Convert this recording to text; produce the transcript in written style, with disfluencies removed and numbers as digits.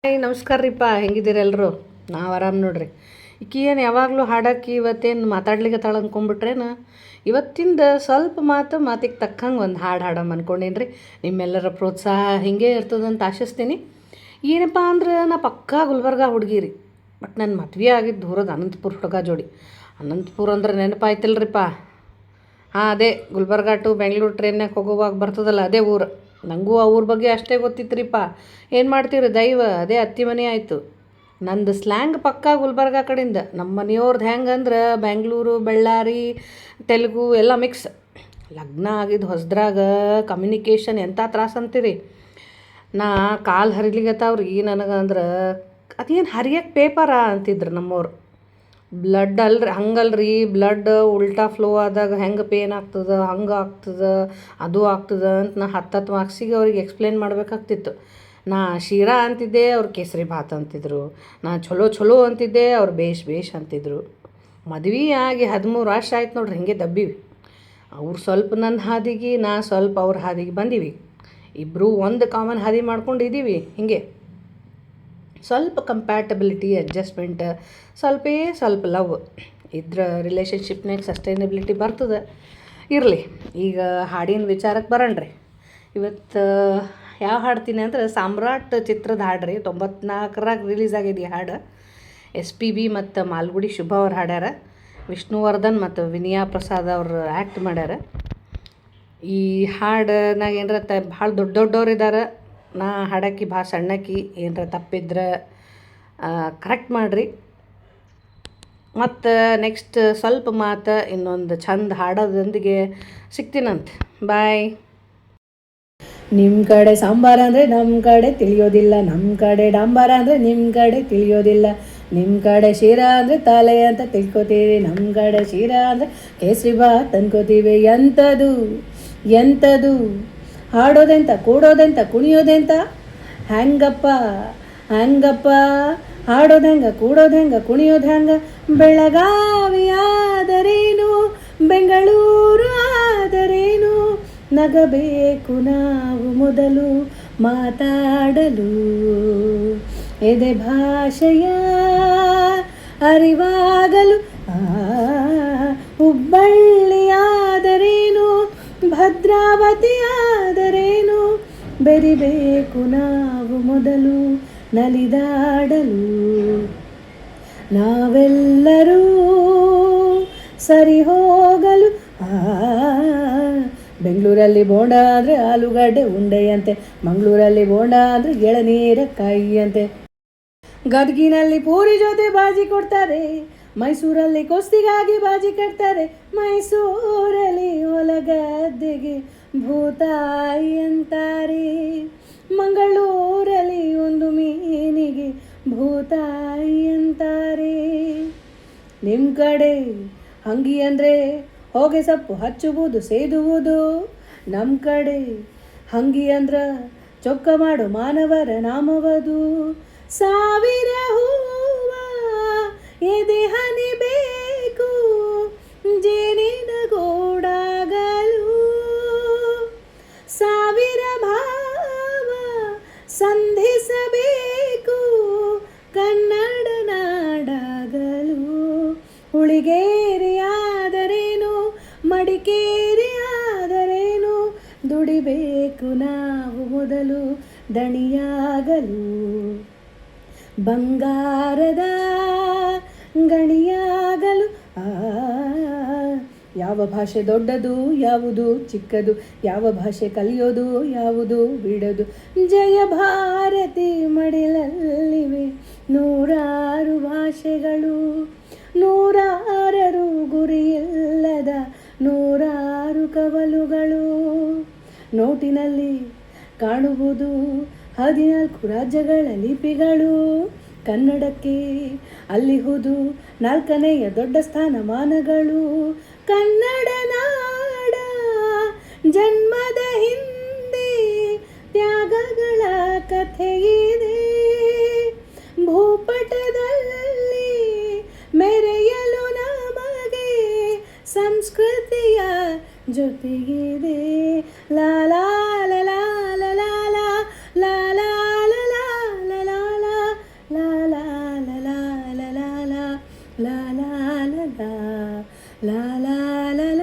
Hi ನಮಸ್ಕಾರ ರೀಪ್ಪ, ಹೆಂಗಿದ್ದೀರಿ ಎಲ್ಲರೂ? ನಾವು ಆರಾಮ್ ನೋಡ್ರಿ. ಈಕಿ ಏನು ಯಾವಾಗಲೂ ಹಾಡಾಕಿ ಇವತ್ತೇನು ಮಾತಾಡ್ಲಿಕ್ಕೆ ತಾಳು ಅಂದ್ಕೊಂಬಿಟ್ರೇನು? ಇವತ್ತಿಂದ ಸ್ವಲ್ಪ ಮಾತಿಗೆ ತಕ್ಕಂಗೆ ಒಂದು ಹಾಡಮ್ಮ ಅಂದ್ಕೊಂಡೇನಿ ರೀ. ನಿಮ್ಮೆಲ್ಲರ ಪ್ರೋತ್ಸಾಹ ಹಿಂಗೆ ಇರ್ತದಂತ ಆಶಿಸ್ತೀನಿ. ಏನಪ್ಪ ಅಂದ್ರೆ ನಾ ಪಕ್ಕಾ ಗುಲ್ಬರ್ಗ ಹುಡುಗಿ ರೀ. ಬಟ್ ನನ್ನ ಮದ್ವೆ ಆಗಿದ್ದು ದೂರದ ಅನಂತಪುರ ಹುಡುಗ ಜೋಡಿ. ಅನಂತಪುರ ಅಂದ್ರೆ ನೆನಪಾಯ್ತಿಲ್ರಿಪ್ಪ. ಹಾಂ, ಅದೇ ಗುಲ್ಬರ್ಗ ಟು ಬೆಂಗಳೂರು ಟ್ರೈನ್ನಾಗ ಹೋಗುವಾಗ ಬರ್ತದಲ್ಲ ಅದೇ ಊರು. ನನಗೂ ಆ ಊರ ಬಗ್ಗೆ ಅಷ್ಟೇ ಗೊತ್ತಿತ್ರಿಪ್ಪ. ಏನು ಮಾಡ್ತೀರಿ ದೈವ, ಅದೇ ಅತ್ತಿ ಮನೆ ಆಯಿತು. ನಂದು ಸ್ಲ್ಯಾಂಗ್ ಪಕ್ಕಾ ಗುಲ್ಬರ್ಗ ಕಡೆಯಿಂದ. ನಮ್ಮ ಮನೆಯವ್ರದ್ದು ಹೆಂಗಂದ್ರೆ ಬೆಂಗಳೂರು, ಬಳ್ಳಾರಿ, ತೆಲುಗು ಎಲ್ಲ ಮಿಕ್ಸ್. ಲಗ್ನ ಆಗಿದ್ದು ಹೊಸದ್ರಾಗ ಕಮ್ಯುನಿಕೇಷನ್ ಎಂಥ ತ್ರಾಸ ಅಂತೀರಿ. ನಾ ಕಾಲು ಹರಿಲಿಗತ್ತಾವ್ರಿ ನನಗಂದ್ರೆ ಅದೇನು ಹರಿಯಕ್ಕೆ ಪೇಪರ ಅಂತಿದ್ರು ನಮ್ಮವ್ರು. ಬ್ಲಡ್ ಹಂಗಲ್ರಿ, ಬ್ಲಡ್ ಉಲ್ಟಾ ಫ್ಲೋ ಆದಾಗ ಹೆಂಗೆ ಪೇನ್ ಆಗ್ತದೆ, ಹಂಗೆ ಆಗ್ತದೆ, ಅದು ಆಗ್ತದೆ ಅಂತ ನಾ 10 ಮಾರ್ಕ್ಸಿಗೆ ಅವ್ರಿಗೆ ಎಕ್ಸ್ಪ್ಲೇನ್ ಮಾಡಬೇಕಾಗ್ತಿತ್ತು. ನಾ ಶೀರಾ ಅಂತಿದ್ದೆ, ಅವ್ರು ಕೇಸರಿ ಭಾತ್ ಅಂತಿದ್ರು. ನಾ ಚಲೋ ಅಂತಿದ್ದೆ, ಅವ್ರು ಬೇಷ್ ಅಂತಿದ್ರು. ಮದ್ವೆ ಆಗಿ 13 ವರ್ಷ ಆಯ್ತು ನೋಡ್ರಿ, ಹಿಂಗೆ ದಬ್ಬಿವಿ. ಅವ್ರು ಸ್ವಲ್ಪ ನನ್ನ ಹಾದಿಗೆ, ನಾ ಸ್ವಲ್ಪ ಅವ್ರ ಹಾದಿಗೆ ಬಂದೀವಿ. ಇಬ್ಬರು ಒಂದು ಕಾಮನ್ ಹಾದಿ ಮಾಡ್ಕೊಂಡಿದ್ದೀವಿ. ಹಿಂಗೆ ಸ್ವಲ್ಪ ಕಂಪ್ಯಾಟಬಿಲಿಟಿ, ಅಡ್ಜಸ್ಟ್ಮೆಂಟ್, ಸ್ವಲ್ಪ ಲವ್ ಇದ್ರ ರಿಲೇಷನ್ಶಿಪ್ನಾಗ ಸಸ್ಟೈನಬಿಲಿಟಿ ಬರ್ತದೆ. ಇರಲಿ, ಈಗ ಹಾಡಿನ ವಿಚಾರಕ್ಕೆ ಬರೋಣ್ರಿ. ಇವತ್ತು ಯಾವ ಹಾಡ್ತೀನಿ ಅಂದ್ರೆ ಸಾಮ್ರಾಟ್ ಚಿತ್ರದ ಹಾಡ್ರಿ. 94ರಾಗ ರಿಲೀಸ್ ಆಗಿದೆ ಈ ಹಾಡು. SPB ಮತ್ತು ಮಾಲ್ಗುಡಿ ಶುಭ ಅವ್ರು ಹಾಡ್ಯಾರ. ವಿಷ್ಣುವರ್ಧನ್ ಮತ್ತು ವಿನಯಾ ಪ್ರಸಾದ್ ಅವರು ಆ್ಯಕ್ಟ್ ಮಾಡ್ಯಾರ. ಈ ಹಾಡನಾಗ ಏನರ ಭಾಳ ದೊಡ್ಡವ್ರು ಇದ್ದಾರೆ. ನಾ ಹಾಡಾಕಿ ಭಾಳ ಸಣ್ಣಕಿ. ಏನರ ತಪ್ಪಿದ್ರೆ ಕರೆಕ್ಟ್ ಮಾಡಿರಿ. ಮತ್ತು ನೆಕ್ಸ್ಟ್ ಸ್ವಲ್ಪ ಇನ್ನೊಂದು ಚಂದ ಹಾಡೋದೊಂದಿಗೆ ಸಿಗ್ತೀನಂತೆ. ಬಾಯ್. ನಿಮ್ಮ ಕಡೆ ಸಾಂಬಾರ ಅಂದರೆ ನಮ್ಮ ಕಡೆ ತಿಳಿಯೋದಿಲ್ಲ, ನಮ್ಮ ಕಡೆ ಡಾಂಬಾರ ಅಂದರೆ ನಿಮ್ಮ ಕಡೆ ತಿಳಿಯೋದಿಲ್ಲ. ನಿಮ್ಮ ಕಡೆ ಶೀರಾ ಅಂದರೆ ತಾಲೆ ಅಂತ ತಿಳ್ಕೊತೀವಿ, ನಮ್ಮ ಕಡೆ ಶೀರಾ ಅಂದರೆ ಕೇಸರಿ ಭಾತ್ ಅನ್ಕೋತೀವಿ. ಎಂಥದು ಹಾಡೋದೆಂತ, ಕೂಡೋದೆಂತ, ಕುಣಿಯೋದೆಂತ? ಹ್ಯಾಂಗಪ್ಪ ಹಾಡೋದು ಹೆಂಗೆ, ಕೂಡೋದು ಹೆಂಗೆ, ಕುಣಿಯೋದು ಹೆಂಗೆ? ಬೆಳಗಾವಿ ಆದರೇನು, ಬೆಂಗಳೂರು ಆದರೇನು, ನಗಬೇಕು ನಾವು ಮೊದಲು ಮಾತಾಡಲು. ಎದೆ ಭಾಷೆಯ ಅರಿವಾಗಲು. ಹುಬ್ಬಳ್ಳಿಯಾದರೇನು, ಭದ್ರಾವತಿಯಾದರೇನು, ಬೆರಿಬೇಕು ನಾವು ಮೊದಲು ನಲಿದಾಡಲು. ನಾವೆಲ್ಲರೂ ಸರಿ ಹೋಗಲು. ಬೆಂಗಳೂರಲ್ಲಿ ಬೋಂಡ ಅಂದರೆ ಆಲೂಗಡ್ಡೆ ಉಂಡೆಯಂತೆ, ಮಂಗಳೂರಲ್ಲಿ ಬೋಂಡ ಅಂದರೆ ಎಳನೀರ ಕಾಯಿಯಂತೆ, ಗದಗಿನಲ್ಲಿ ಪೂರಿ ಜೊತೆ ಬಾಜಿ ಕೊಡ್ತಾರೆ, ಮೈಸೂರಲ್ಲಿ ಕೋಸ್ತಿಗಾಗಿ ಬಾಜಿ ಕಟ್ತಾರೆ, ಮೈಸೂರಲ್ಲಿ ಹೊಲಗದ್ದೆಗೆ ಭೂತಾಯಿ ಅಂತಾರೆ, ಮಂಗಳೂರಲ್ಲಿ ಒಂದು ಮೀನಿಗೆ ಭೂತಾಯಿ ಅಂತಾರೆ. ನಿಮ್ಮ ಕಡೆ ಹಂಗಿ ಅಂದರೆ ಹೊಗೆ ಸೊಪ್ಪು ಹಚ್ಚುವುದು ಸೇದುವುದು, ನಮ್ಮ ಕಡೆ ಹಂಗಿ ಅಂದ್ರೆ ಚೊಕ್ಕ ಮಾಡು ಮಾನವರ ನಾಮವದು. ಸಾವಿರ ಹೂವ ಎದೆ ಹನಿಬೇಕು, ಜೇನಿನ ಗೂಡಾಗಲು, ಸಾವಿರ ಭಾವ ಸಂಧಿಸಬೇಕು ಕನ್ನಡ ನಾಡಾಗಲು. ಹುಳಿಗೇರಿಯಾದರೇನು, ಮಡಿಕೇರಿಯಾದರೇನು, ದುಡಿಬೇಕು ನಾವು ಮೊದಲು ದಣಿಯಾಗಲು. ಬಂಗಾರದ ಗಣಿಯಾಗಲು. ಯಾವ ಭಾಷೆ ದೊಡ್ಡದು, ಯಾವುದು ಚಿಕ್ಕದು, ಯಾವ ಭಾಷೆ ಕಲಿಯೋದು, ಯಾವುದು ಬಿಡೋದು. ಜಯ ಭಾರತಿ ಮಡಿಲಲ್ಲಿವೆ ನೂರಾರು ಭಾಷೆಗಳು, ನೂರಾರು ಗುರಿಯಿಲ್ಲದ ನೂರಾರು ಕವಲುಗಳು. ನೋಟಿನಲ್ಲಿ ಕಾಣುವುದು 14 ರಾಜ್ಯಗಳ ಲಿಪಿಗಳು, ಕನ್ನಡಕ್ಕೆ ಅಲ್ಲಿಹುದು 4ನೆಯ ದೊಡ್ಡ ಸ್ಥಾನಮಾನಗಳು. ಕನ್ನಡ ನಾಡ ಜನ್ಮದ ಹಿಂದೆ ತ್ಯಾಗಗಳ ಕಥೆಯಿದೆ, ಭೂಪಟದಲ್ಲಿ ಮೆರೆಯಲು ನಮಗೆ ಸಂಸ್ಕೃತಿಯ ಜೊತೆಗಿದೆ. ಲಾ ಲಾ ಲಾ ಲಾ ಲಾ ಲಾ ಲಾ ಲಾ ಲಾ ಲಾ ಲಾ ಲಾ. ಲಾ ಲಾ ಲಾ